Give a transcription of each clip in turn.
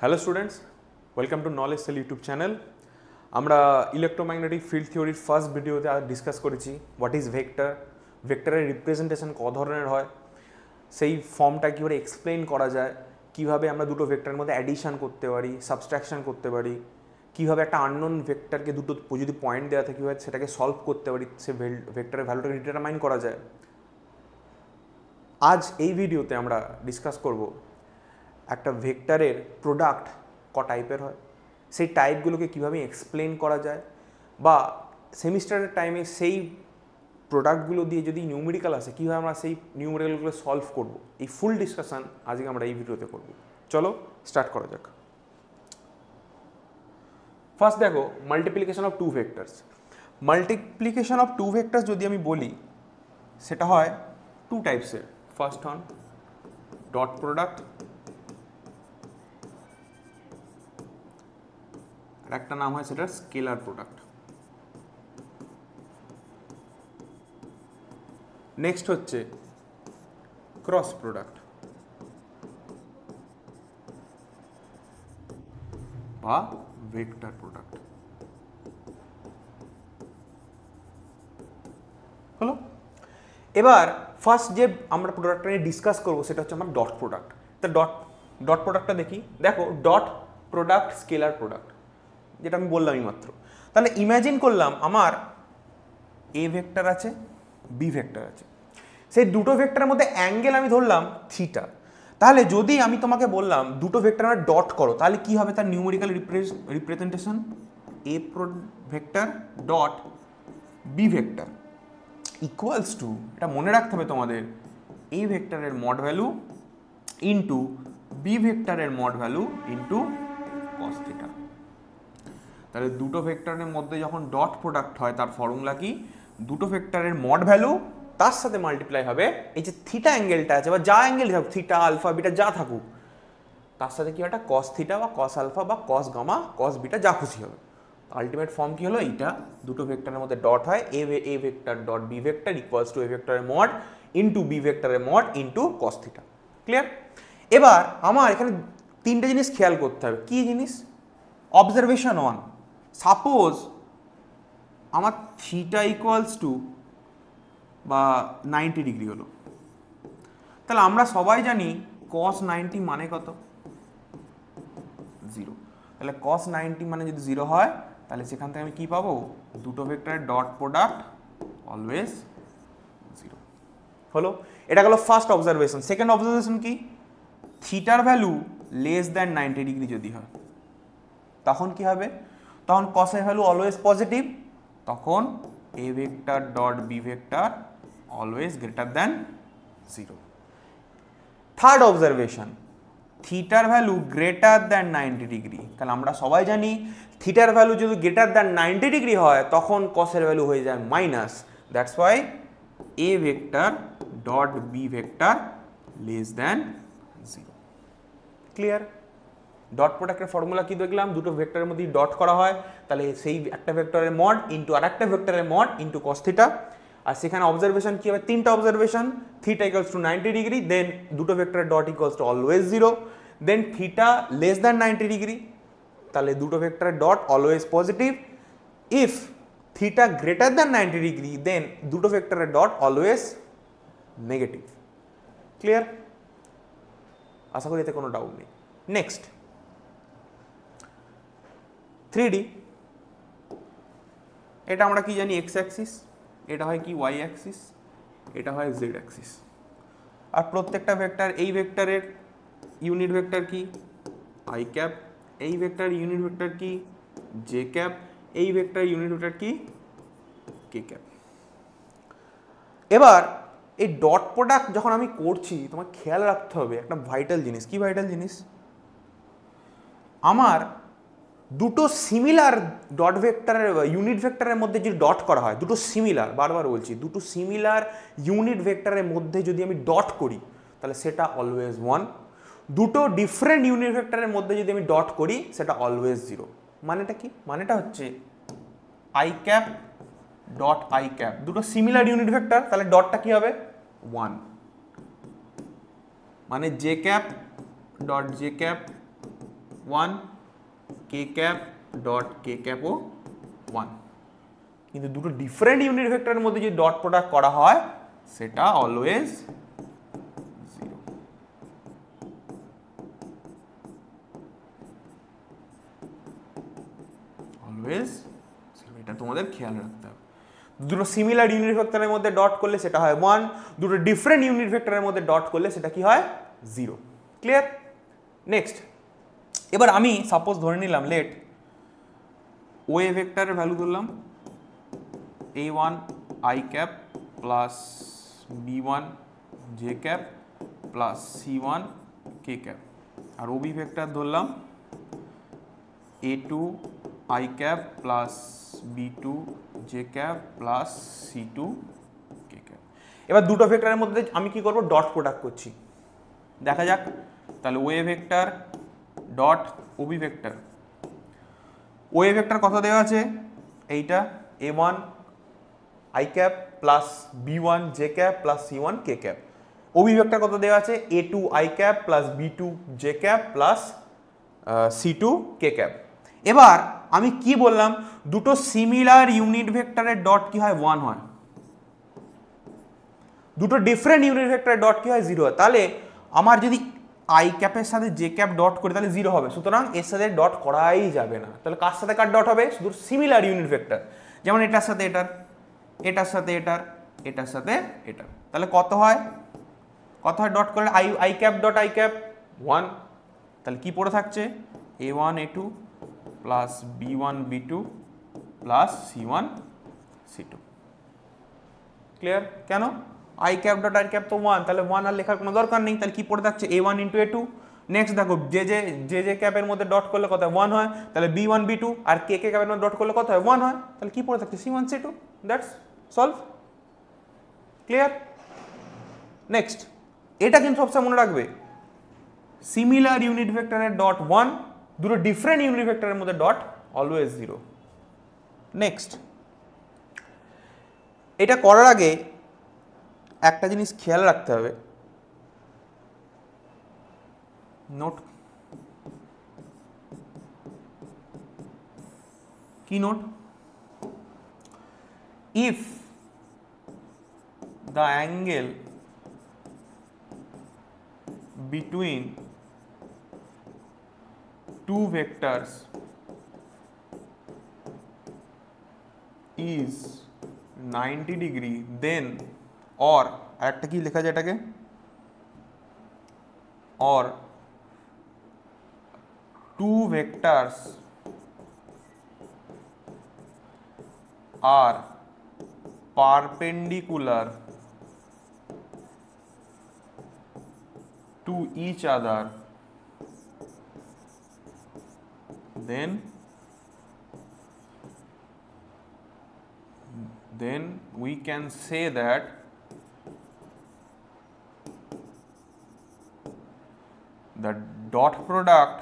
Hello students, welcome to knowledge cell YouTube channel. আমরা electromagnetic field থিওরির first ভিডিওতে discuss করেছি হোয়াট ইজ ভেক্টর, ভেক্টরের রিপ্রেজেন্টেশন ক ধরনের হয়, সেই ফর্মটা কীভাবে এক্সপ্লেন করা যায়, কীভাবে আমরা দুটো ভেক্টরের মধ্যে অ্যাডিশন করতে পারি, সাবস্ট্রাকশন করতে পারি, কীভাবে একটা আননোন ভেক্টরকে দুটো যদি পয়েন্ট দেওয়া থাকে কীভাবে সেটাকে সলভ করতে পারি, সে ভেক্টরের ভ্যালুটাকে ডিটারমাইন করা যায়। আজ এই ভিডিওতে আমরা ডিসকাস করব একটা ভেক্টরের প্রোডাক্ট ক টাইপের হয়, সেই টাইপগুলোকে কীভাবে এক্সপ্লেন করা যায়, বা সেমিস্টারের টাইমে সেই প্রোডাক্টগুলো দিয়ে যদি নিউমেরিক্যাল আসে কীভাবে আমরা সেই নিউমেরিক্যালগুলো সলভ করব, এই ফুল ডিসকাশন আজকে আমরা এই ভিডিওতে করব। চলো স্টার্ট করা যাক। ফার্স্ট দেখো, multiplication of two vectors. Multiplication of two vectors যদি আমি বলি সেটা হয় টু টাইপসের। ফার্স্ট অন ডট প্রোডাক্ট, আর একটা নাম হয় সেটা স্কেলার প্রোডাক্ট। নেক্সট হচ্ছে ক্রস প্রোডাক্ট বা ভেক্টর প্রোডাক্ট। হলো, এবার ফার্স্ট যে আমরা প্রোডাক্টটা নিয়ে ডিসকাস করবো সেটা হচ্ছে আমার ডট প্রোডাক্ট। তা ডট প্রোডাক্টটা দেখি। দেখো, ডট প্রোডাক্ট স্কেলার প্রোডাক্ট যেটা আমি বললাম মাত্র। তাহলে ইমাজিন করলাম আমার এ ভেক্টর আছে, বি ভেক্টর আছে, সেই দুটো ভেক্টরের মধ্যে অ্যাঙ্গেল আমি ধরলাম থিটা। তাহলে যদি আমি তোমাকে বললাম দুটো ভেক্টর আমরা ডট করো, তাহলে কি হবে তার numerical representation? A vector dot B vector equals to, এটা মনে রাখতে হবে তোমাদের, এ ভেক্টরের মড ভ্যালু ইন্টু বি ভেক্টরের mod value into cos theta. তাহলে দুটো ভেক্টরের মধ্যে যখন ডট প্রোডাক্ট হয় তার ফর্মুলা কি? দুটো ভেক্টরের মড ভ্যালু তার সাথে মাল্টিপ্লাই হবে এই যে থিটা অ্যাঙ্গেলটা আছে, বা যা অ্যাঙ্গেল থাকুক, থিটা আলফা বিটা যা থাকুক, তার সাথে কি একটা কস থিটা বা কস আলফা বা কস গামা কস বিটা যা খুশি হবে। আলটিমেট ফর্ম কি হলো? এইটা দুটো ভেক্টরের মধ্যে ডট হয়, A vector dot B vector equals to A ভেক্টরের মড ইন্টু বি ভেক্টরের mod into cos theta. Clear? এবার আমার এখানে তিনটে জিনিস খেয়াল করতে হবে। কি জিনিস? অবজারভেশন 1, সাপোজ আমার থিটা ইকুয়ালস টু বা 90 ডিগ্রি হলো, তাহলে আমরা সবাই জানি cos 90 মানে কত? 0। তাহলে cos 90 মানে যদি 0 হয় তাহলে সেখান থেকে আমি কি পাবো? দুটো ভেক্টরের ডট প্রোডাক্ট অলওয়েজ 0 হলো। এটা গেল ফার্স্ট অবজারভেশন। সেকেন্ড অবজারভেশন কি? থিটার ভ্যালু লেস দ্যান 90 ডিগ্রি যদি হয় তখন কি হবে? তখন cos এর ভ্যালু অলওয়েজ পজিটিভ, তখন A vector dot B vector always greater than 0। Third observation, থিটার ভ্যালু গ্রেটার দ্যান 90 ডিগ্রি। তাহলে আমরা সবাই জানি থিটার ভ্যালু যদি গ্রেটার দ্যান 90 ডিগ্রি হয় তখন cos এর ভ্যালু হয়ে যায় minus. That's why A vector dot B vector less than 0। Clear? Dot প্রোডাক্টের ফর্মুলা কি দেখলাম? দুটো ভেক্টরের মধ্যে ডট করা হয় তাহলে সেই একটা ভেক্টরের মড ইন্টু আর একটা ভেক্টরের মড ইন্টু কস থিটা। আর সেখানে অবজারভেশন কি হবে? তিনটা observation. Theta equals to 90 degree, then দুটো ভেক্টরের dot equals to always 0, then theta less than 90 degree, তাহলে দুটো ভেক্টরের dot always positive. If theta greater than 90 degree then দুটো ভেক্টরের ডট অলওয়েজ নেগেটিভ। ক্লিয়ার? আশা করি এতে কোনো ডাউট নেই। Next 3D। এটা আমরা কি জানি? এক্স অ্যাক্সিস, এটা হয় কি? ওয়াই অ্যাক্সিস, এটা হয় জেড অ্যাক্সিস। আর প্রত্যেকটা ভেক্টর, এই ভেক্টরের ইউনিট ভেক্টর কি? আই ক্যাপ, এই ভেক্টর ইউনিট ভেক্টর কি? জে ক্যাপ, এই ভেক্টর ইউনিট ভেক্টর কি? কে ক্যাপ। এবার এই ডট প্রোডাক্ট যখন আমি করছি তোমার খেয়াল রাখতে হবে একটা ভাইটাল জিনিস। কি ভাইটাল জিনিস? আমার দুটো সিমিলার ডট ভেক্টরের ইউনিট ভেক্টরের মধ্যে যদি ডট করা হয়, দুটো সিমিলার, বারবার বলছি, দুটো সিমিলার ইউনিট ভেক্টরের মধ্যে যদি আমি ডট করি তাহলে সেটা অলওয়েজ 1। দুটো ডিফারেন্ট ইউনিট ভেক্টরের মধ্যে যদি আমি ডট করি সেটা অলওয়েজ 0। মানেটা কি? মানেটা হচ্ছে I cap dot i cap, দুটো সিমিলার ইউনিট ভেক্টর, তাহলে ডটটা কি হবে? 1। মানে J cap dot J cap 1, কে ক্যাপ ডট কে ক্যাপও 1। কিন্তু দুটো ডিফারেন্ট ইউনিট ভেক্টরের মধ্যে যদি ডট প্রোডাক্ট করা হয় সেটা অলওয়েজ 0। অলওয়েজ 0, এটা তোমাদের খেয়াল রাখতে হবে। দুটো সিমিলার ইউনিট ভেক্টরের মধ্যে ডট করলে সেটা হয় 1, দুটো ডিফারেন্ট ইউনিট ভেক্টরের মধ্যে ডট করলে সেটা কি হয় 0। ক্লিয়ার? নেক্সট, এবার আমি সাপোজ ধরে নিলাম লেট ওয়ে ভেক্টরের ভ্যালু ধরলাম a1 i cap plus b1 j cap plus c1 k cap, আর ওবি ভেক্টর ধরলাম a2 i cap plus b2 j cap plus c2 k cap. এবার দুটো ভেক্টরের মধ্যে আমি কি করব, ডট প্রোডাক্ট করছি, দেখা যাক। তাহলে OA vector dot OB vector, OA vector কত দেওয়া আছে, এইটা a1 i cap plus b1 j cap plus c1 k cap. OB vector কত দেওয়া আছে, a2 i cap plus b2 j cap plus c2 k cap. এবার আমি কি বললাম, দুটো সিমিলার ইউনিট ভেক্টরের ডট কি হয় 1 হয়, দুটো ডিফারেন্ট ইউনিট ভেক্টরের ডট কি হয় 0 হয়। তাহলে আমার যদি আই ক্যাপের সাথে জে ক্যাপ ডট করে তাহলে 0 হবে, সুতরাং এর সাথে ডট করাই যাবে না। তাহলে কার সাথে কার ডট হবে, শুধু সিমিলার ইউনিট ভেক্টর, যেমন এটার সাথে এটার, এটার সাথে এটার, এটার সাথে এটার। তাহলে কত হয়, কত হয় ডট করলে, i cap dot i cap 1। তাহলে কি পড়ে থাকছে, a1 a2 plus b1 b2 plus c1 c2। Clear? কেন, i cap dot i cap তো 1, তাহলে 1 আর লেখার কোনো দরকার নেই। তাহলে কি পড়ে থাকছে, a1 ইন্টু a2। নেক্সট দেখো যে ক্যাপের মধ্যে ডট করলে কত হয় 1 হয়, তাহলে b1 b2 আর কে ক্যাপের মধ্যে ডট করলে কত হয় 1 হয়, তাহলে কি পড়ে থাকছে c1 c2। That's solve. Clear? Next, এটা কিন্তু সবসময় মনে রাখবে, সিমিলার ইউনিট ভেক্টরের ডট 1, দুটো ডিফারেন্ট ইউনিট ভেক্টরের মধ্যে ডট অলওয়েজ 0। নেক্সট, এটা করার আগে একটা জিনিস খেয়াল রাখতে হবে, নোট, কি note, if the angle between two vectors is 90 degree then, or আরেকটা কি লেখা যায় এটাকে, or two vectors are perpendicular to each other, then we can say that the dot product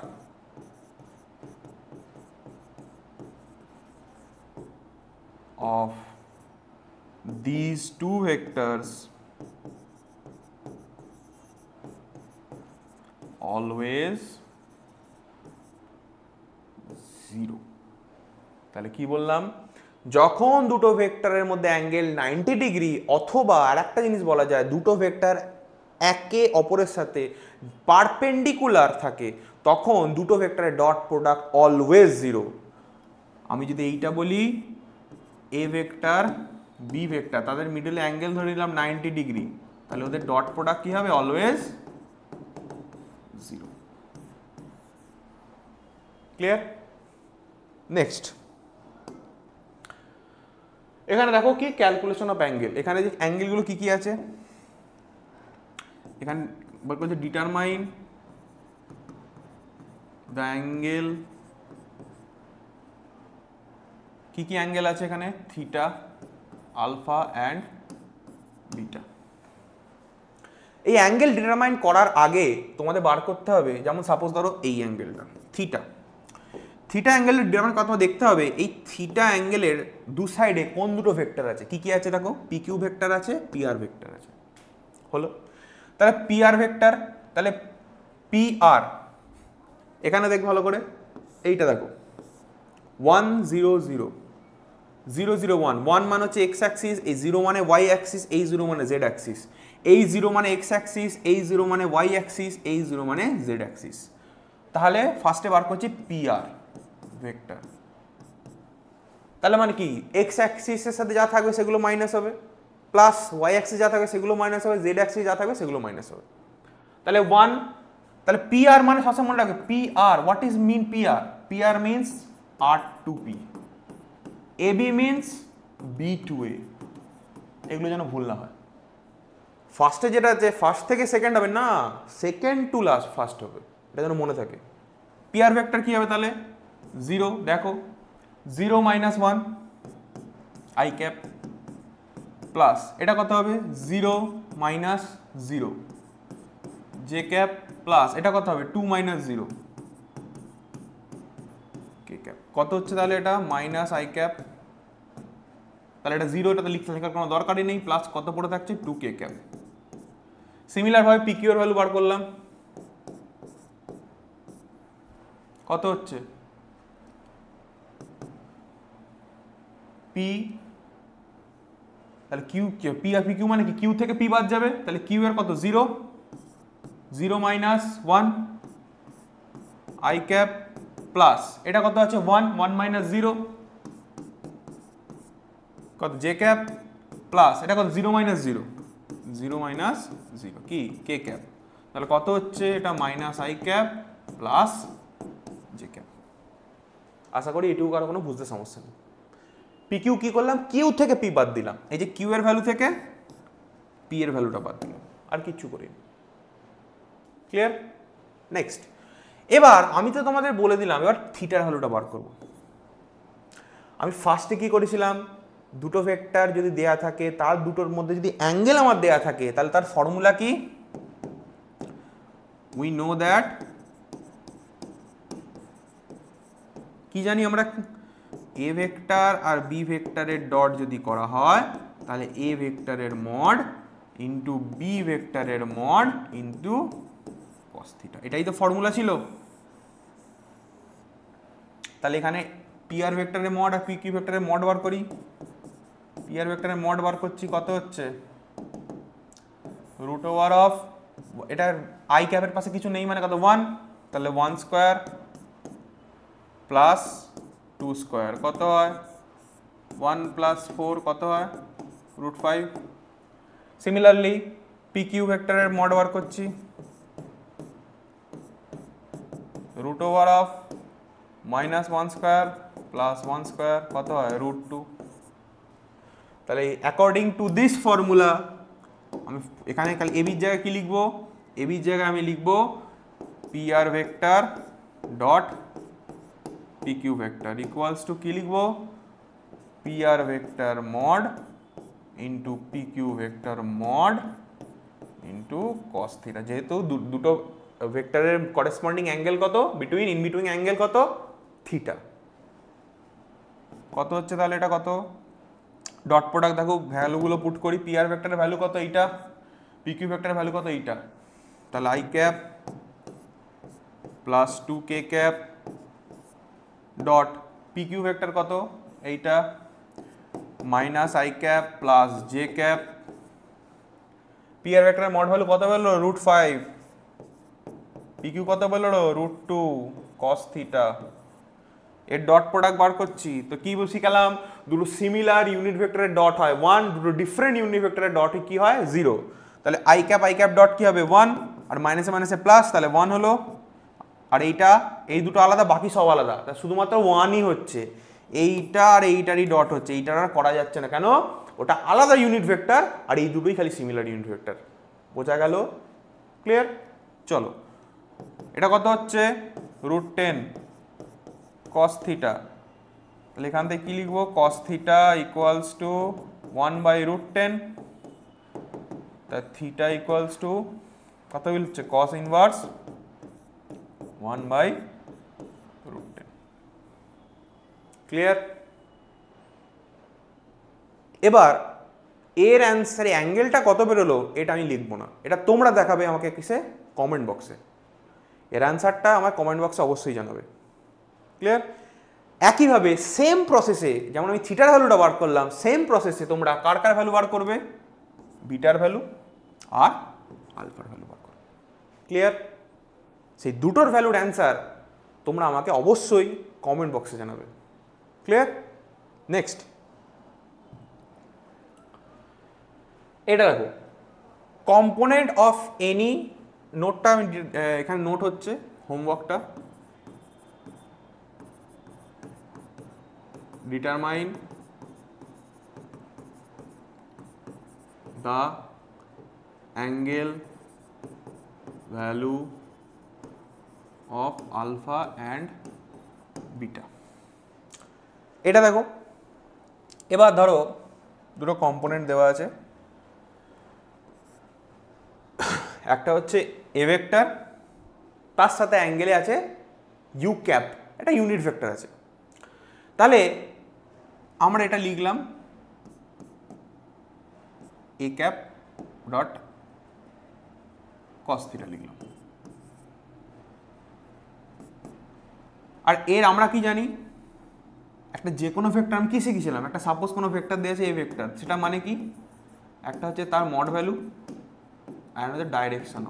of these two vectors always 0। তাহলে কি বললাম, যখন দুটো ভেক্টরের মধ্যে অ্যাঙ্গেল 90 ডিগ্রি, অথবা আর একটা জিনিস বলা যায়, দুটো ভেক্টর একে অপরের সাথে পারপেন্ডিকুলার থাকে, তখন দুটো ভেক্টরের ডট প্রোডাক্ট অলওয়েজ 0। আমি যদি এইটা বলি এ ভেক্টর বি ভেক্টর, তাদের মিডলে অ্যাঙ্গেল ধরে নিলাম 90 ডিগ্রি, তাহলে ওদের ডট প্রোডাক্ট কি হবে, অলওয়েজ 0। ক্লিয়ার? নেক্সট, এখানে দেখো কি ক্যালকুলেশন অফ অ্যাঙ্গেল, এখানে যে অ্যাঙ্গেলগুলো কি কি আছে, এখানে বলছে ডিটারমাইন দ্য অ্যাঙ্গেল, কি কি অ্যাঙ্গেল আছে এখানে, থিটা, আলফা অ্যান্ড বিটা। এই অ্যাঙ্গেল ডিটারমাইন করার আগে তোমাদের বার করতে হবে, যেমন সাপোজ ধরো এই অ্যাঙ্গেলটা থিটা, থিটা অ্যাঙ্গেলের ডিটারমাইন কত দেখতে হবে, এই থিটা অ্যাঙ্গেলের দু সাইডে কোন দুটো ভেক্টর আছে, কি কি আছে দেখো, পি কিউ ভেক্টর আছে, পি আর ভেক্টর আছে। হলো, তাহলে পি আর ভেক্টর, তাহলে পি আর এখানে দেখ ভালো করে, এইটা দেখো 1 0 0 0 0 1, 1 মানে হচ্ছে এক্স অ্যাক্সিস, এই 0 মানে ওয়াই অ্যাক্সিস, এই 0 মানে জেড অ্যাক্সিস, এই 0 মানে এক্স অ্যাক্সিস, এই 0 মানে ওয়াই অ্যাক্সিস, এই 0 মানে জেড অ্যাক্সিস। তাহলে ফার্স্টে বার করছি পি আর ভেক্টর। তাহলে মানে কি, এক্স অ্যাক্সিসের সাথে যা থাকবে সেগুলো মাইনাস হবে, প্লাস ওয়াই অ্যাক্সিস যা থাকবে সেগুলো মাইনাস হবে, জেড অ্যাক্সিস যা থাকবে সেগুলো মাইনাস হবে। তাহলে 1, তাহলে পি আর মানে সবসময় মনে রাখবে P R, what is mean P R? P R means R to P, A B means B to A, এগুলো যেন ভুল না হয়। ফার্স্টে যেটা আছে ফার্স্ট থেকে সেকেন্ড হবে না, সেকেন্ড টু লাস্ট ফার্স্ট হবে, এটা যেন মনে থাকে। পি আর ভেক্টর কি হবে তাহলে? 0, দেখো 0 মাইনাস 1 আই ক্যাপ, প্লাস এটা কত হবে 0 মাইনাস 0 জে ক্যাপ, প্লাস এটা কত হবে 2 মাইনাস 0 কে ক্যাপ। কত হচ্ছে তাহলে এটা? মাইনাস আই ক্যাপ, তাহলে এটা 0, এটা তো লেখার কোনো দরকারই নেই, প্লাস কত পড়ে থাকছে 2 কে ক্যাপ। সিমিলার ভাবে পি কিউ এর ভ্যালু বার করলাম, কত হচ্ছে পি, তাহলে Q, P R P Q মানে কি, কিউ থেকে পি বাদ যাবে, তাহলে কিউ এর কত 0 0 মাইনাস 1 আই ক্যাপ, প্লাস এটা কত আছে 1 1 মাইনাস 0 কত জে ক্যাপ, প্লাস এটা কত 0 মাইনাস 0 0 মাইনাস 0 কি কে ক্যাপ। তাহলে কত হচ্ছে এটা? Minus i cap plus j cap. আশা করি এটুকু কারো কোনো বুঝতে সমস্যা নেই। পি কিউ কি করলাম? কিউ থেকে পি বাদ দিলাম, এই যে কিউ এর ভ্যালু থেকে পি এর ভ্যালুটা বাদ দিলাম, আর কিচ্ছু করিনি। ক্লিয়ার? নেক্সট, এবার আমি তো তোমাদের বলে দিলাম এবার থিটার ভ্যালুটা বার করব। আমি ফার্স্টে কি করেছিলাম, দুটো ভেক্টর যদি দেয়া থাকে তার দুটোর মধ্যে যদি অ্যাঙ্গেল আমার দেয়া থাকে তাহলে তার ফর্মুলা কি? উই নো দ্যাট, কি জানি আমরা, এ ভেক্টর আর বি ভেক্টরের ডট যদি করা হয় তাহলে এ ভেক্টরের মড ইন্টু বি ভেক্টরের মড ইন্টু কস থিটা, এটাই তো ফর্মুলা ছিল। তাহলে এখানে পি আর ভেক্টরের মড আর পি কিউ ভেক্টরের মড বার করি। পি আর ভেক্টরের মড বার করছি, কত হচ্ছে রুট ওভার অফ, এটার আই ক্যাপের পাশে কিছু নেই মানে কত 1, তাহলে 1 স্কোয়ার প্লাস 2 স্কোয়ার কত হয় 1 প্লাস 4 কত হয় রুট 5। সিমিলারলি পি কিউ ভেক্টরের মড বার করছি, root over of minus 1 square plus 1 square কত হয় রুট 2। তাহলে অ্যাকর্ডিং টু দিস ফর্মুলা আমি এখানে খালি এ বির জায়গায় কি লিখবো? এ বির জায়গায় আমি লিখবো P R vector dot P Q vector equals to কি লিখবো? P R vector mod into P Q vector mod into cos theta, যেহেতু দুটো ভেক্টরের করেসপন্ডিং অ্যাঙ্গেল কত, ইন বিটুইন অ্যাঙ্গেল কত থিটা। কত হচ্ছে তাহলে এটা কত? ডট প্রোডাক্ট দেখো ভ্যালুগুলো পুট করি, পি আর ভেক্টরের ভ্যালু কত এইটা, পি কিউ ভেক্টরের ভ্যালু কত এইটা, তাহলে i cap plus 2 k cap dot P Q vector কত এইটা minus i cap plus j cap. P R ভেক্টরের মড ভ্যালু কত বললো রুট 5, পি কিউ কত বললো রুট 2 কস থিটা। এর ডট প্রোডাক্ট বার করছি, তো কি শিখালাম? দুটো সিমিলার ইউনিট ভেক্টরের ডট হয় 1, দুটো ডিফারেন্ট ইউনিট ভেক্টরের ডট কি হয় 0। তাহলে আই ক্যাপ ডট কি হবে 1, আর মাইনাসে মাইনাসে প্লাস, তাহলে 1 হলো, আর এইটা এই দুটো আলাদা, বাকি সব আলাদা, তা শুধুমাত্র 1ই হচ্ছে, এইটা আর এইটারই ডট হচ্ছে, এইটার আর করা যাচ্ছে না, কেন? ওটা আলাদা ইউনিট ভেক্টর আর এই দুটোই খালি সিমিলার ইউনিট ভেক্টর। বোঝা গেল? ক্লিয়ার? চলো, এটা কত হচ্ছে রুট 10 cos থিটা, তাহলে এখান থেকে কি লিখবো? cos theta equals to 1 by root 10, তা থিটা ইকুয়ালস টু কত হচ্ছে cos inverse 1 by root 10। Clear? এবার এর অ্যান্সারে অ্যাঙ্গেলটা কত বেরোলো এটা আমি লিখবো না, এটা তোমরা দেখাবে আমাকে কিসে? কমেন্ট বক্সে। এর অ্যান্সারটা আমার কমেন্ট বক্সে অবশ্যই জানাবে। ক্লিয়ার? একইভাবে সেম প্রসেসে যেমন আমি থিটার ভ্যালুটা বার করলাম, সেম প্রসেসে তোমরা কার কার ভ্যালু বার করবে, বিটার ভ্যালু আর আলফার ভ্যালু বার করবে। ক্লিয়ার? সেই দুটোর ভ্যালুর অ্যান্সার তোমরা আমাকে অবশ্যই কমেন্ট বক্সে জানাবে। ক্লিয়ার? নেক্সট এটা দেখো, কম্পোনেন্ট অফ এনি, নোটটা আমি এখানে নোট হচ্ছে হোমওয়ার্কটা, determine the angle value of alpha and beta। এটা দেখো, এবার ধরো দুটো কম্পোনেন্ট দেওয়া আছে, একটা হচ্ছে এ ভেক্টর, তার সাথে অ্যাঙ্গেলে আছে ইউ ক্যাপ, একটা ইউনিট ভেক্টর আছে। তাহলে আমরা এটা লিখলাম A cap dot cos theta লিখলাম। আর এর আমরা কি জানি, একটা যে কোনো ভেক্টর, আমি কি শিখেছিলাম, একটা সাপোজ কোনো ভেক্টর দিয়েছে এ ভেক্টর, সেটা মানে কি, একটা হচ্ছে তার মড ভ্যালু আর হচ্ছে ডাইরেকশন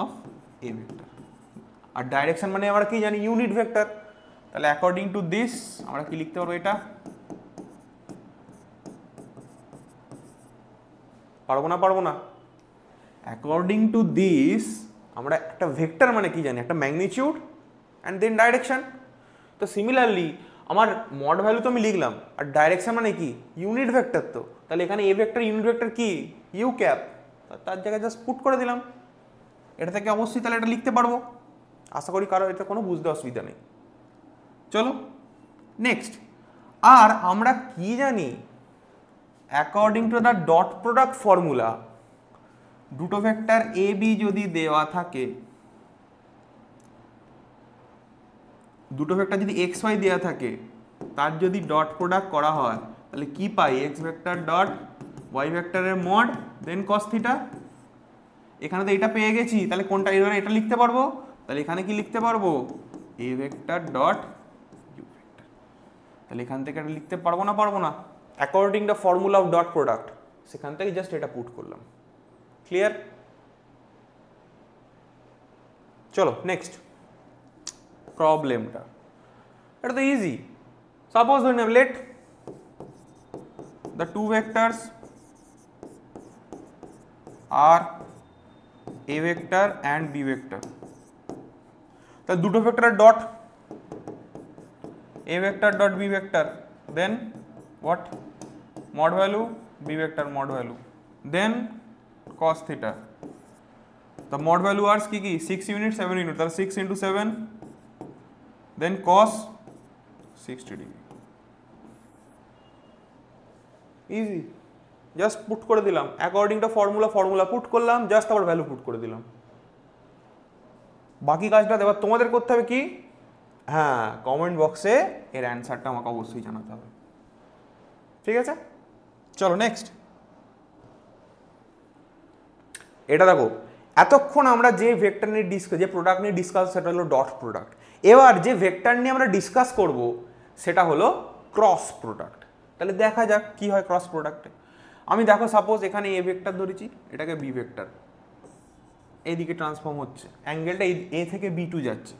অফ এ ভেক্টর। আর ডাইরেকশন মানে আমরা কি জানি, ইউনিট ভেক্টর। তাহলে অ্যাকর্ডিং টু দিস আমরা কি লিখতে পারবো, এটা পারবো না। অ্যাকর্ডিং টু দিস আমরা একটা ভেক্টর মানে কি জানি, একটা ম্যাগনিটিউড অ্যান্ড দেন ডাইরেকশন। তো সিমিলারলি আমার মড ভ্যালু তো আমি লিখলাম, আর ডাইরেকশন মানে কি, ইউনিট ভেক্টর। তো তাহলে এখানে এ ভেক্টর ইউনিট ভেক্টর কি, ইউ ক্যাপ, তার জায়গায় জাস্ট পুট করে দিলাম। এটা থেকে অবশ্যই তাহলে এটা লিখতে পারবো, আশা করি কারো এটা কোনো বুঝতে অসুবিধা নেই। চলো নেক্সট, আর আমরা কি জানি, according to the dot product formula, দুটো ভেক্টর এ বি যদি দেওয়া থাকে, দুটো ভেক্টর যদি এক্স ওয়াই দেওয়া থাকে, তার যদি ডট প্রোডাক্ট করা হয় তাহলে কি পাই, এক্স ভেক্টর ডট ওয়াই ভেক্টরের মড দেন কস থিটা। এখানে তো এটা পেয়ে গেছি, তাহলে কোনটা, এবারে এটা লিখতে পারবো। তাহলে এখানে কি লিখতে পারবো, A vector dot U vector. তাহলে এখান থেকে এটা লিখতে পারবো না, according the formula of dot product, সেখান থেকে জাস্ট এটা পুট করলাম। ক্লিয়ার? চলো নেক্সট প্রবলেমটা, এটা তো ইজি। সাপোজ ধরে নেব, late the two vectors are a vector and b vector। তাহলে দুটো ভেক্টরের dot, a vector dot b vector, then what, mod value b vector mod value, then cos theta। the mod value are কি 6 unit 7 unit, তাহলে 6 into 7 then cos 60 degree. Easy, just put করে দিলাম, according to formula put করলাম, just আবার value put করে দিলাম। বাকি কাজটা এবার তোমাদের করতে হবে কি, হ্যাঁ কমেন্ট বক্সে এর অ্যান্সারটা আমাকে অবশ্যই জানাতে হবে। ঠিক আছে, চলো নেক্সট। এটা দেখো, এতক্ষণ আমরা যে ভেক্টর নিয়ে যে প্রোডাক্ট নিয়ে ডিসকাস, সেটা হলো ডট প্রোডাক্ট। এবার যে ভেক্টর নিয়ে আমরা ডিসকাস করব সেটা হলো ক্রস প্রোডাক্ট। তাহলে দেখা যাক কি হয় ক্রস প্রোডাক্টে। আমি দেখো সাপোজ এখানে এ ভেক্টর ধরেছি, এটাকে বি ভেক্টর, এইদিকে ট্রান্সফর্ম হচ্ছে, অ্যাঙ্গেলটা এ থেকে বি টু যাচ্ছে।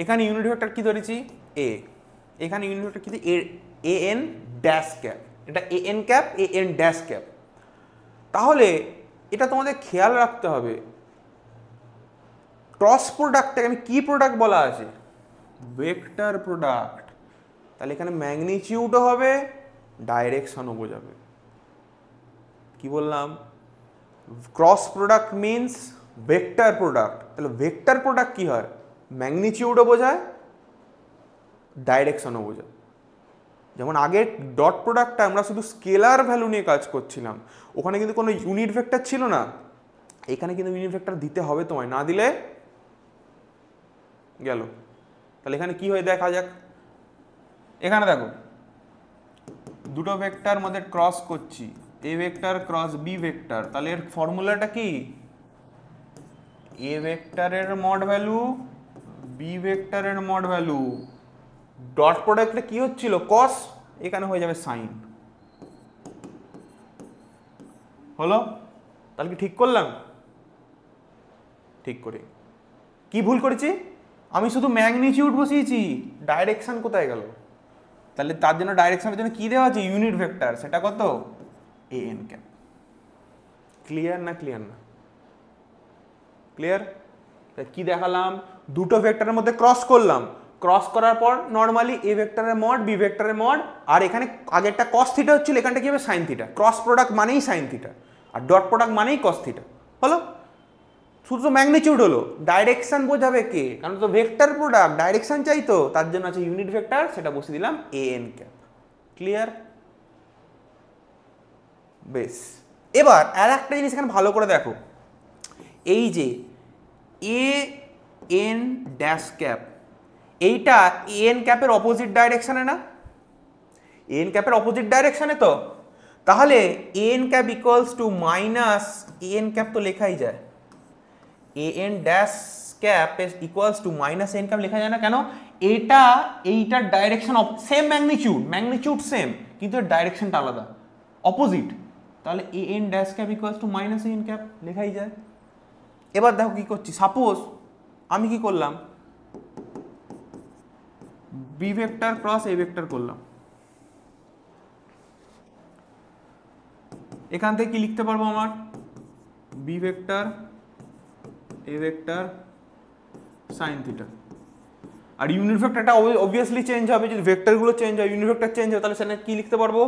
এখানে ইউনিট ভেক্টর কি ধরেছি, এ, এখানে ইউনিট ভেক্টর কি, এ এন ড্যাশ ক্যাপ, এটা এ এন ক্যাপ, এ এন ড্যাশ ক্যাপ। তাহলে এটা তোমাদের খেয়াল রাখতে হবে, ক্রস প্রোডাক্টটাকে আমি কি প্রোডাক্ট বলা আছে, ভেক্টর প্রোডাক্ট। তাহলে এখানে ম্যাগনিটিউডও হবে, ডাইরেকশনও বোঝাবে। কি বললাম, cross product means vector product. তাহলে ভেক্টর প্রোডাক্ট কি হয়, ম্যাগনিটিউডও বোঝায়, ডাইরেকশনও বোঝায়। যেমন আগে ডট প্রোডাক্টটা আমরা শুধু স্কেলার ভ্যালু নিয়ে কাজ করছিলাম, ওখানে কিন্তু কোনো ইউনিট ভেক্টর ছিল না। এখানে কিন্তু ইউনিট ভেক্টর দিতে হবে তোমায়, না দিলে গেল। তাহলে এখানে কি হয় দেখা যাক। এখানে দেখো দুটো ভেক্টর মধ্যে ক্রস করছি, A vector cross B vector, তাহলে এর ফর্মুলাটা কি, এ ভেক্টরের মড ভ্যালু বি ভেক্টরের মড ভ্যালু, ডট প্রোডাক্টে কি হচ্ছিল কস, এখানে হয়ে যাবে সাইন। হলো? তাহলে কি ঠিক করলাম? ঠিক করে কি ভুল করেছি, আমি শুধু ম্যাগনিটিউড বসিয়েছি, ডাইরেকশন কোথায় গেল? তাহলে তার জন্য ডাইরেকশনের জন্য কি দেওয়া আছে, ইউনিট ভেক্টর, সেটা কত, এ এন ক্যাপ। ক্লিয়ার না? ক্লিয়ার না? ক্লিয়ার? কি দেখালাম, দুটো ভেক্টরের মধ্যে ক্রস করলাম, ক্রস করার পর নর্মালি এ ভেক্টরের মড বি ভেক্টরের মড, আর এখানে আগেরটা কস থিটা হচ্ছিল, এখানটা কি হবে সাইন থিটা। ক্রস প্রোডাক্ট মানেই সাইন থিটা, আর ডট প্রোডাক্ট মানেই কস থিটা। হলো? শুধু তো ম্যাগনিটিউড হলো, ডাইরেকশন বোঝাবে কে, কারণ তো ভেক্টর প্রোডাক্ট, ডাইরেকশন চাই তো, তার জন্য আছে ইউনিট ভেক্টর, সেটা বসিয়ে দিলাম এ এন ক্যাপ। ক্লিয়ার? বেশ, এবার আর একটা জিনিস এখানে ভালো করে দেখো, এই যে এ এন ড্যাশ ক্যাপ, এইটা এ এন ক্যাপের অপোজিট ডাইরেকশনে না, এ এন ক্যাপের অপোজিট ডাইরেকশনে তো, তাহলে এ N cap equals to minus A N cap তো লেখাই যায়, এ N dash cap equals to minus N cap লেখা যায় না, কেন, এটা এইটার direction same, magnitude magnitude same, কিন্তু এর ডাইরেকশনটা আলাদা, অপোজিট, তাহলে এ N dash cap equals to minus N cap লেখাই যায়। এবার দেখো কি করছি, সাপোজ আমি কি করলাম, B vector cross A vector করলাম, এখান থেকে কি লিখতে পারবো, আমার B vector A vector sine theta, আর ইউনিট ভেক্টরটা অবভিয়াসলি চেঞ্জ হবে, যদি ভেক্টরগুলো চেঞ্জ হয়, ইউনিট ভেক্টর চেঞ্জ হয়, তাহলে সেখানে কি লিখতে পারবো,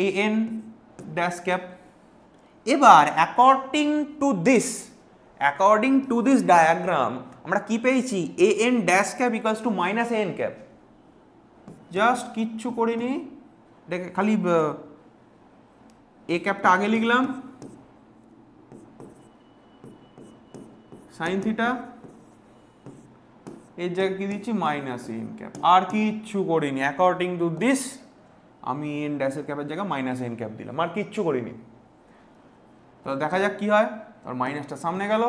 এ এন ড্যাশ ক্যাপ। এবার অ্যাকর্ডিং টু দিস ডায়াগ্রাম আমরা কি পেয়েছি, A N dash cap equals to minus A N cap, just কিচ্ছু করিনি, দেখে খালি এ ক্যাপটা আগে লিখলাম, সাইন থিটা, এর জায়গায় কি দিচ্ছি মাইনাস এন ক্যাপ, আর কিচ্ছু করিনি, অ্যাকর্ডিং টু দিস আমি এন ড্যাশের ক্যাপের জায়গায় মাইনাস এন ক্যাপ দিলাম, আর কিচ্ছু করিনি। তো দেখা যাক কি হয়, আর মাইনাসটা সামনে গেল,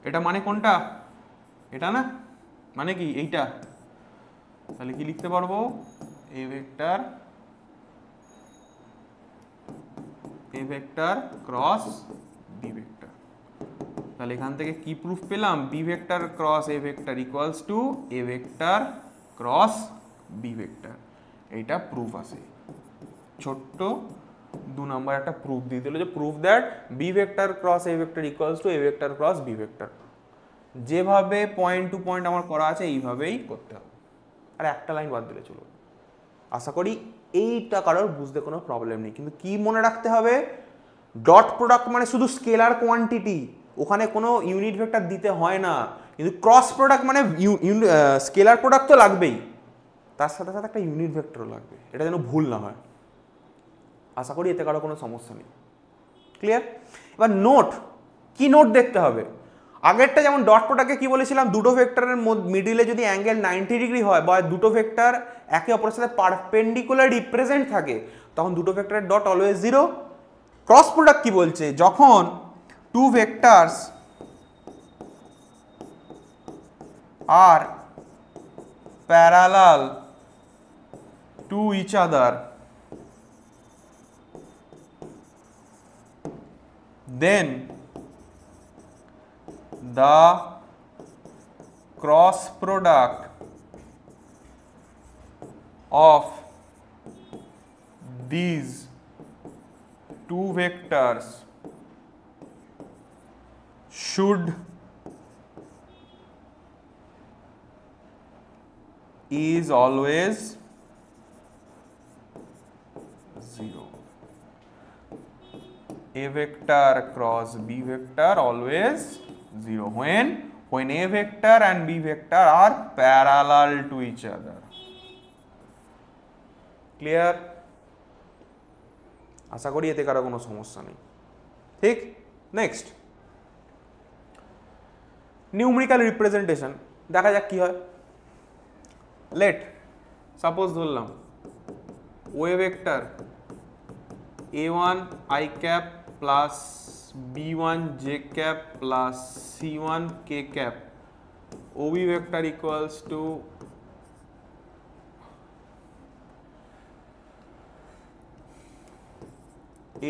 এটা মানে কোনটা, এটা না, মানে কি এইটা, তাহলে কি লিখতে পারবো, A vector cross B vector. তাহলে এখান থেকে কি প্রুফ পেলাম, B vector cross A vector equals to A vector cross B vector, এইটা প্রুফ আছে। ছোট্ট 2 নম্বর একটা প্রুফ দিয়ে দিল, যে proof that B vector cross A vector equals to A vector cross B vector. যেভাবে পয়েন্ট টু পয়েন্ট আমার করা আছে এইভাবেই করতে হবে, আর একটা লাইন বাদ দিলে চলো। আশা করি এইটা কারোর বুঝতে কোনো প্রবলেম নেই, কিন্তু কি মনে রাখতে হবে, ডট প্রোডাক্ট মানে শুধু স্কেলার কোয়ান্টিটি, ওখানে কোনো ইউনিট ভেক্টর দিতে হয় না, কিন্তু ক্রস প্রোডাক্ট মানে স্কেলার প্রোডাক্ট তো লাগবেই, তার সাথে সাথে একটা ইউনিট ভেক্টরও লাগবে, এটা যেন ভুল না হয়। আশা করি এতে কারো কোনো সমস্যা নেই। ক্লিয়ার? এবার নোট, কি নোট দেখতে হবে, আগেরটা যেমন ডট প্রোডাক্টে কি বলেছিলাম, দুটো ভেক্টরের মিডিলে যদি অ্যাঙ্গেল 90 ডিগ্রি হয় বা দুটো ভেক্টর একে অপরের সাথে পারপেন্ডিকুলার রিপ্রেজেন্ট থাকে, তখন দুটো ভেক্টরের dot always zero. Cross product কি বলছে, যখন two vectors are parallel to each other, then the cross product of these two vectors should is always 0. A vector cross B vector always 0 when A vector and B vector are parallel to each other. Clear? আশা করি এতে কারো কোনো সমস্যা নেই। ঠিক? Next, numerical representation, দেখা যাক কি হয়। লেট সাপোজ ধরলাম way vector a1 i cap plus b1 j cap plus c1 k cap ob vector equals to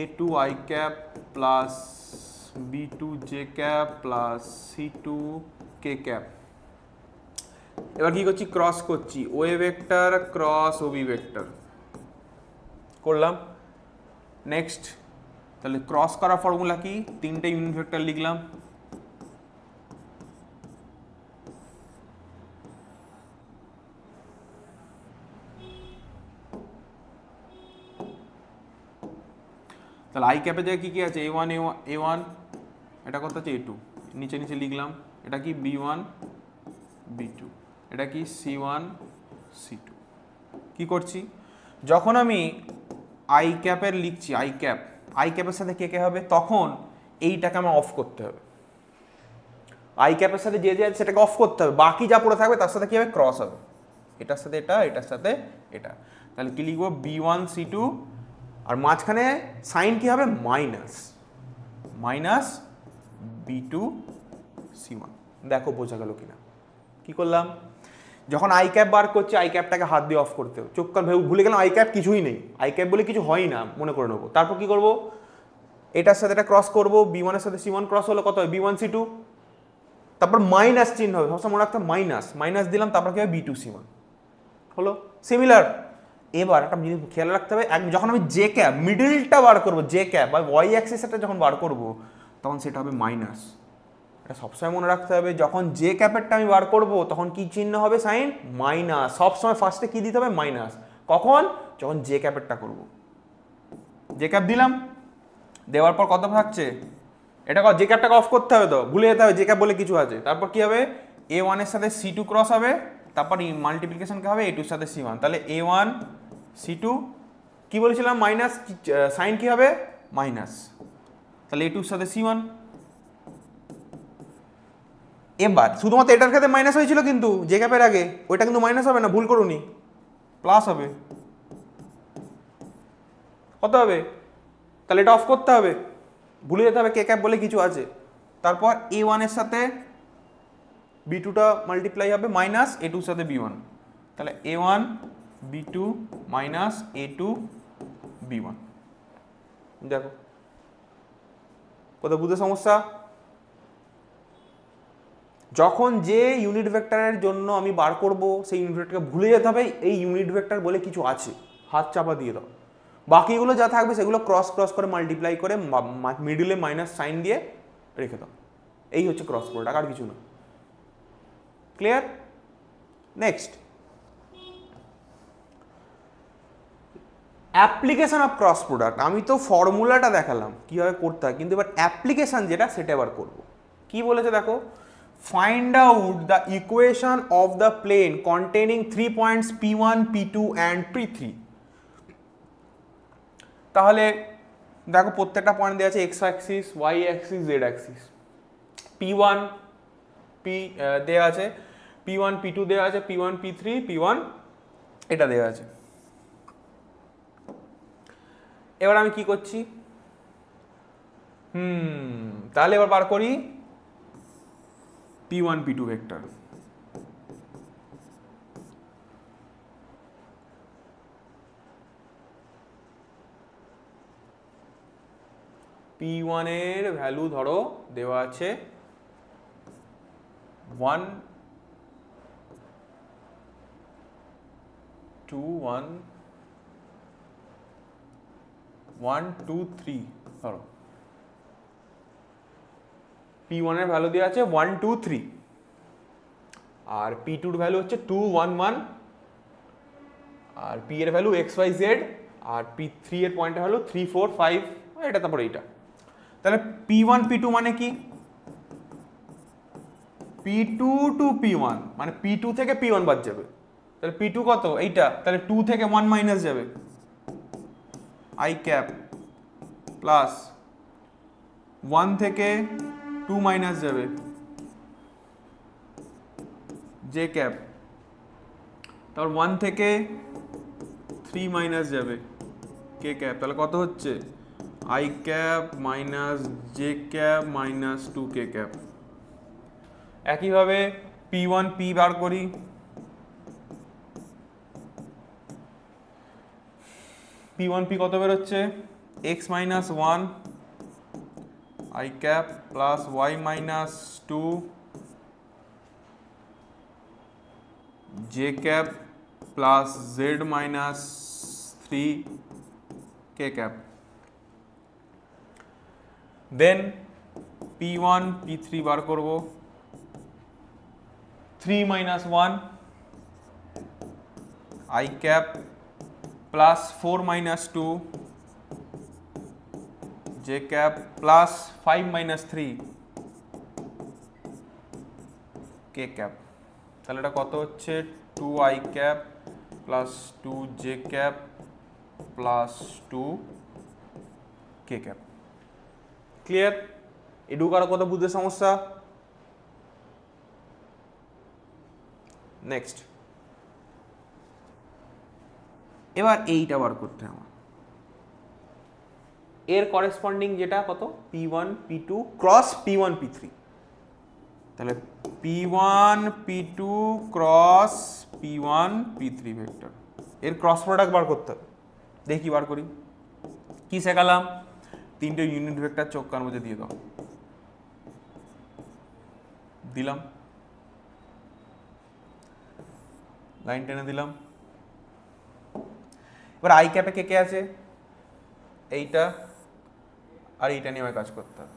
a2 i cap plus b2 j cap plus c2 k cap এবার কি করছি cross করছি OA vector cross OB vector করলাম next তাহলে cross করা formula কি তিনটে unit vector লিখলাম তাহলে আই ক্যাপে জায়গায় কি কি আছে a1 এটা কত আছে a2 নিচে নিচে লিখলাম এটা কি b1 b2 এটা কি c1 c2 কি করছি যখন আমি আই ক্যাপের লিখছি আই ক্যাপের সাথে কে কে হবে তখন এইটাকে আমার অফ করতে হবে আই ক্যাপের সাথে যে আছে সেটাকে অফ করতে হবে বাকি যা পড়ে থাকবে তার সাথে কি হবে ক্রস হবে এটার সাথে এটা এটার সাথে এটা তাহলে কি লিখবো b1 c2 আর মাঝখানে সাইন কি হবে মাইনাস b2 c1 দেখো বোঝা গেল কিনা কি করলাম যখন আই ক্যাপ বার করছি আই ক্যাপটাকে হাত দিয়ে অফ করতে হবে চোখ কান ভুলে গেলাম আই ক্যাপ কিছুই নেই আই ক্যাপ বলে কিছু হয় না মনে করে নেবো তারপর কি করব এটার সাথে এটা ক্রস করবো b1 এর সাথে c1 ক্রস হলো কত হয় b1 c2 তারপর মাইনাস চিহ্ন হবে সবসময় মনে রাখতে মাইনাস দিলাম তারপর কি হবে b2 c1 হলো সিমিলার এবার একটা জিনিস খেয়াল রাখতে হবে যখন আমি জে ক্যাপ মিডলটা বার করবো জে ক্যাপ বা ওয়াই অ্যাক্সিসটা যখন বার করব তখন সেটা হবে মাইনাস এটা সবসময় মনে রাখতে হবে যখন জে ক্যাপেরটা আমি বার করব তখন কি চিহ্ন হবে সাইন মাইনাস সবসময় ফার্স্টে কি দিতে হবে মাইনাস কখন যখন জে ক্যাপেরটা করব জে ক্যাপ দিলাম দেওয়ার পর কত থাকছে এটা জে ক্যাপটাকে অফ করতে হবে তো ভুলে যেতে হবে জে ক্যাপ বলে কিছু আছে তারপর কি হবে a1 এর সাথে c2 ক্রস হবে তারপর মাল্টিপ্লিকেশন কি হবে a2 এর সাথে c1 তাহলে a1 c2 কি বলেছিলাম মাইনাস সাইন কি হবে মাইনাস তাহলে a2 এর সাথে c1 এবার শুধুমাত্র এটার ক্ষেত্রে মাইনাস হয়েছিল কিন্তু যে ক্যাপের আগে ওইটা কিন্তু মাইনাস হবে না ভুল করুনি প্লাস হবে কত হবে তাহলে এটা অফ করতে হবে ভুলে যেতে হবে কে ক্যাপ বলে কিছু আছে তারপর a1 এর সাথে b2টা মাল্টিপ্লাই হবে মাইনাস a2 এর সাথে b1 তাহলে a1 b2 minus a2 b1 দেখো কোথাও বুঝতে সমস্যা যখন যে ইউনিট ভেক্টরের জন্য আমি বার করব সেই ইউনিট ভেক্টরকে ভুলে যেতে হবে এই ইউনিট ভেক্টর বলে কিছু আছে হাত চাপা দিয়ে দাও বাকিগুলো যা থাকবে সেগুলো ক্রস করে মাল্টিপ্লাই করে মিডলে মাইনাস সাইন দিয়ে রেখে দাও এই হচ্ছে ক্রস প্রোডাক্ট আর কিছু না clear next application of cross product আমি তো ফর্মুলাটা দেখালাম কিভাবে করতে হয় কিন্তু এবার অ্যাপ্লিকেশন যেটা সেটা এবার করব কি বলেছে দেখো find out the equation of the plane containing 3 points p1 p2 and p3 তাহলে দেখো প্রত্যেকটা পয়েন্ট দেওয়া আছে x Axis y Axis z Axis p1 p দেওয়া আছে p1 p2 দেওয়া আছে p1 p3 p1 এটা দেওয়া আছে এবার আমি কি করছি তাহলে এবার বার করি p1 p2 ভেক্টর p1 এর ভ্যালু ধরো দেওয়া আছে 1 2 1 1 2 3 ধরো p1 এর ভ্যালু দেওয়া আছে 1 2 3 আর p2 এর ভ্যালু হচ্ছে 2 1 1 আর p এর ভ্যালু x y z আর p3 এর পয়েন্টের ভ্যালু 3 4 5 এটা তারপর এইটা তাহলে p1 p2 মানে কি p2 টু p1 মানে p2 থেকে p1 বাদ যাবে তাহলে p2 কত এইটা তাহলে 2 থেকে 1 মাইনাস যাবে i ক্যাপ প্লাস 1 থেকে 2 মাইনাস যাবে j ক্যাপ তারপর 1 থেকে 3 মাইনাস যাবে কে ক্যাপ, তাহলে কত হচ্ছে I cap minus J cap minus 2 k cap. একইভাবে P1 P বার করি, P1 P কত বেরোচ্ছে x minus 1 i cap plus y minus 2 j cap plus z minus 3 k cap. Then P1 P3 বার করব, 3 মাইনাস 1 i cap plus 4 minus 2 j cap plus 5 minus 3 k cap. তাহলে এটা কত হচ্ছে 2 i cap plus 2 j cap plus 2 k cap. Clear? এটুকু কারো কত বুঝতে সমস্যা? নেক্সট, এবার এইটা বার করতে হবে এর করেসপন্ডিং যেটা কত P1 P2 cross P1 P3, তাহলে P1 P2 cross P1 P3 vector এর ক্রস প্রোডাক্ট বার করতে হবে। দেখি বার করি। কি শেখালাম? তিনটে ইউনিট ভেক্টর চোখ কান মধ্যে দিয়ে দাও, দিলাম, লাইন টেনে দিলাম। এবার আই ক্যাপে কে কে আছে, এইটা আর এইটা নিয়ে কাজ করতে হবে।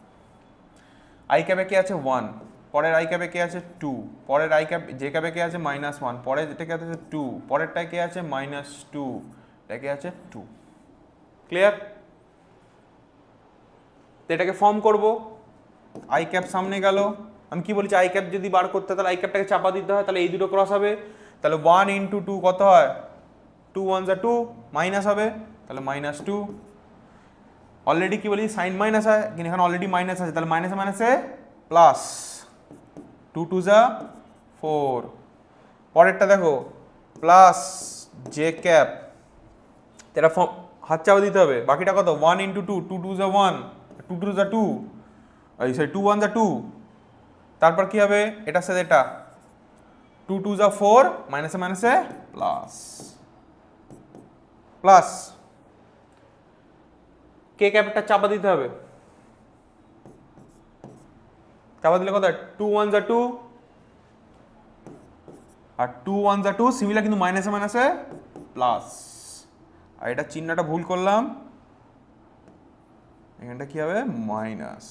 আই ক্যাপে কে আছে 1, পরের আই ক্যাপে কে আছে 2, পরের আই ক্যাপ জে ক্যাপে কে আছে -1, পরের যেটা কে আছে 2, পরেরটায় কে আছে -2, এটা কে আছে 2। ক্লিয়ার? এটাকে ফর্ম করব, আই ক্যাপ সামনে গেল, আমি কি বলছি আই ক্যাপ যদি বার করতে হয় তাহলে আই ক্যাপটাকে চাপা দিতে হয়, তাহলে এই দুটো ক্রস হবে, তাহলে 1 × 2 কত হয় 2 1 যা 2 মাইনাস হবে, তাহলে -2। অলরেডি কি বলি সাইন মাইনাস হয়, কিন্তু এখানে অলরেডি মাইনাস আছে, তাহলে মাইনাসে মাইনাসে প্লাস, 2 2 যা 4। পরেরটা দেখো প্লাস জে ক্যাপ, এটা হাত চাপা দিতে হবে, বাকিটা কত 1 × 2 2 2 যা 1 2 2 যা 2, এই সরি 2 1 যা 2, তারপর কি হবে এটার সাথে এটা 2 2 যা 4 মাইনাসে মাইনাসে প্লাস প্লাস কে ক্যাপটা চাপা দিতে হবে, চাপা দিলে কত 2 1 যা 2 আর 2 1 যা 2, সিমিলার কিন্তু মাইনাসে মাইনাসে প্লাস। আর এটা চিহ্নটা ভুল করলাম, এখানটা কি হবে মাইনাস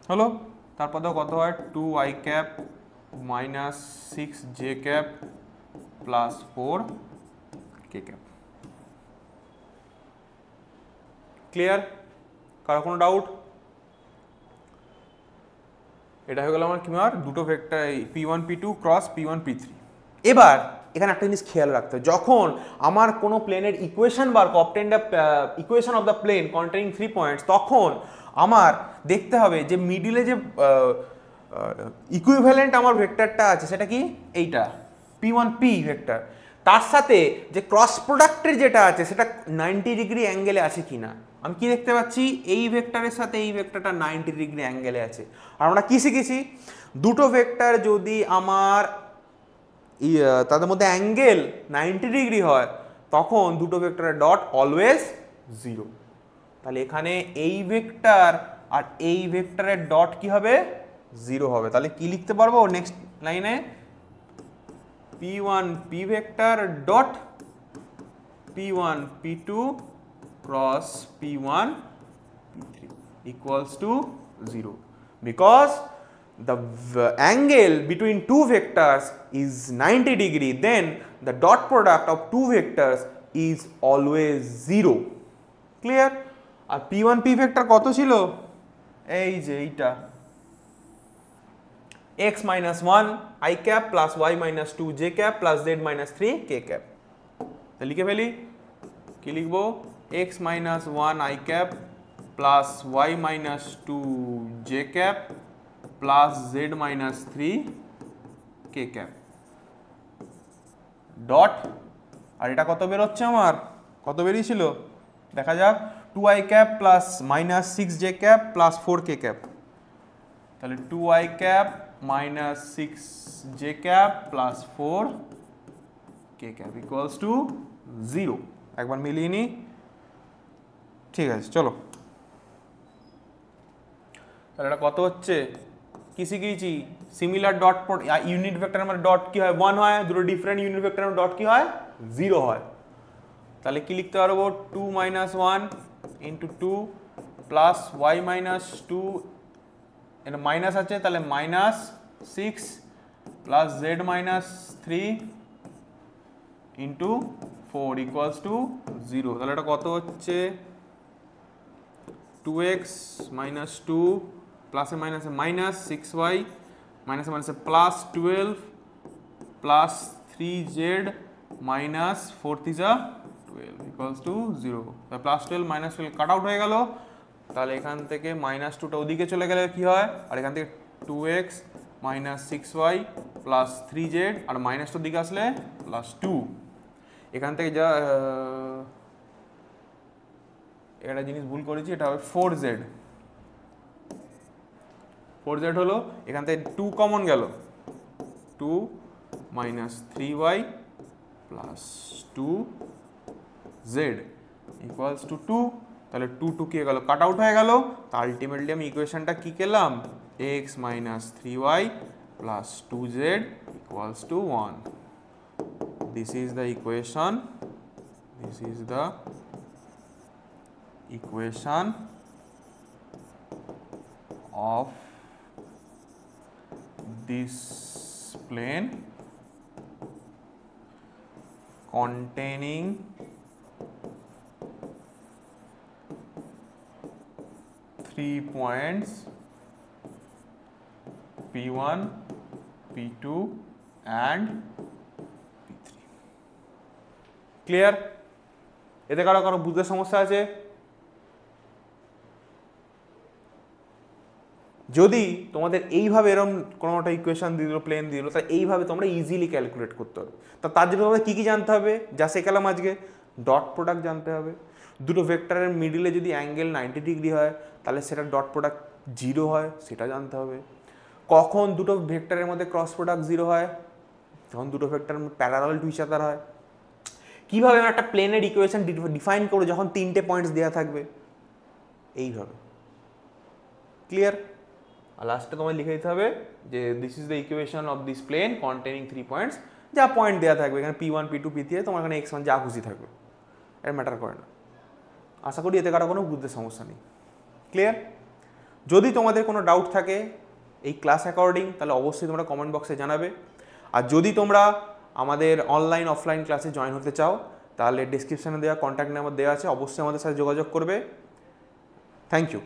হলো। তারপর দেখো কত হয় 2 i cap minus 6 J cap plus 4 K cap. Clear? কারো কোনো ডাউট? এটা হয়ে গেল আমার কি আমার দুটো vector P1 P2 cross P1 P3। এবার এখানে একটা জিনিস খেয়াল রাখতে হবে, যখন আমার কোনো প্লেনের ইকুয়েশন বার obtain the equation of the plane containing 3 points, তখন আমার দেখতে হবে যে মিডিলে যে ইকুইভ্যালেন্ট আমার ভেক্টরটা আছে সেটা কি এইটা P1 P ভেক্টর, তার সাথে যে ক্রস প্রোডাক্টের যেটা আছে সেটা 90 ডিগ্রি অ্যাঙ্গেলে আছে কিনা। আমি কি দেখতে পাচ্ছি এই ভেক্টরের সাথে এই ভেক্টরটা 90 ডিগ্রি অ্যাঙ্গেলে আছে। আর আমরা কি শিখেছি, দুটো ভেক্টর যদি আমার তাদের মধ্যে অ্যাঙ্গেল 90 ডিগ্রি হয় তখন দুটো ভেক্টরের ডট অলওয়েজ 0। তাহলে এখানে এই ভেক্টর আর এই ভেক্টরের ডট কি হবে 0 হবে। তাহলে কি লিখতে পারবো নেক্সট লাইনে P1 P vector dot P1 P2 cross P1 P3 equals to 0 because the angle between two vectors is 90 degree, then the dot product of two vectors is always 0. Clear? আর P1 P vector কত ছিল, এই যে এইটা x minus 1 i cap plus y minus 2 j cap plus z minus 3 k cap। তাহলে লিখে ফেলি, কি লিখবো x minus 1 i cap plus y minus 2 j cap plus z minus 3 k cap। Dot, আর এটা কত বেরোচ্ছে আমার, কত বেরিয়েছিল দেখা যাক, 2i cap plus minus 6j cap plus 4k cap, তাহলে 2i cap minus 6j cap plus 4k cap equals to 0। একবার মিলিয়ে নিই, ঠিক আছে চলো। তাহলে এটা কত হচ্ছে, কি শিখিয়েছি, সিমিলার ডট ইউনিট ভেক্টর আমার ডট কি হয় 1 হয়, দুটো ডিফারেন্ট ইউনিট ভেক্টর আমার ডট কি হয় 0 হয়। তাহলে কি লিখতে পারবো, 2 minus 1 into 2 plus y minus 2, এটা মাইনাস আছে তাহলে minus 6 plus z minus 3 into 4 equals to 0। তাহলে এটা কত হচ্ছে, 2x মাইনাস 2 প্লাসে মাইনাসে মাইনাস 6y মাইনাসে মাইনাসে plus 12 plus 3z minus 4 3 12 equals to 0। তাহলে প্লাস 12 মাইনাস 12 কাট আউট হয়ে গেল, তাহলে এখান থেকে মাইনাস 2টা ওদিকে চলে গেলে কি হয়, আর এখান থেকে 2x minus 6y plus 3z, আর মাইনাসটার দিকে আসলে প্লাস 2, এখান থেকে যা একটা জিনিস ভুল করেছি, এটা হবে 4z, 4z হলো, এখান থেকে 2 কমন গেল, 2 minus 3y plus 2z equals to 2। তাহলে 2 2 কি হয়ে গেল, কাট আউট হয়ে গেল। তা আলটিমেটলি আমি ইকুয়েশনটা কি পেলাম, x minus 3y plus 2z equals to 1। This is the equation, this is the equation of this plane containing three points P1, P2 and P3. Clear? এতে কারো কারো বুঝতে সমস্যা আছে? যদি তোমাদের এইভাবে এরকম কোনো একটা ইকুয়েশন দিয়ে দিল, প্লেন দিয়ে দিল, তাহলে এইভাবে তোমরা ইজিলি ক্যালকুলেট করতে পারবে। তার জন্য তোমাদের কী কী জানতে হবে, যা শেখালাম আজকে, ডট প্রোডাক্ট জানতে হবে, দুটো ভেক্টরের মিডিলে যদি অ্যাঙ্গেল 90 ডিগ্রি হয় তাহলে সেটা ডট প্রোডাক্ট 0 হয় সেটা জানতে হবে, কখন দুটো ভেক্টরের মধ্যে ক্রস প্রোডাক্ট 0 হয়, যখন দুটো vector parallel to each other হয়, কীভাবে আমরা একটা প্লেনের ইকুয়েশন ডিফাইন করবো যখন 3টে পয়েন্টস দেওয়া থাকবে, এইভাবে। ক্লিয়ার? আর লাস্টে তোমায় লিখে দিতে হবে যে this is the equation of this plane containing 3 points, যা পয়েন্ট দেওয়া থাকবে এখানে P1 P2 P3, তোমার এখানে x1 যা খুশি থাকবে, এটা ম্যাটার করে না। আশা করি এতে কারো কোনো বুঝতে সমস্যা নেই। ক্লিয়ার? যদি তোমাদের কোনো ডাউট থাকে এই ক্লাস অ্যাকর্ডিং তাহলে অবশ্যই তোমরা কমেন্ট বক্সে জানাবে। আর যদি তোমরা আমাদের অনলাইন অফলাইন ক্লাসে জয়েন হতে চাও তাহলে ডিসক্রিপশানে দেওয়া কন্ট্যাক্ট নাম্বার দেওয়া আছে, অবশ্যই আমাদের সাথে যোগাযোগ করবে। Thank you.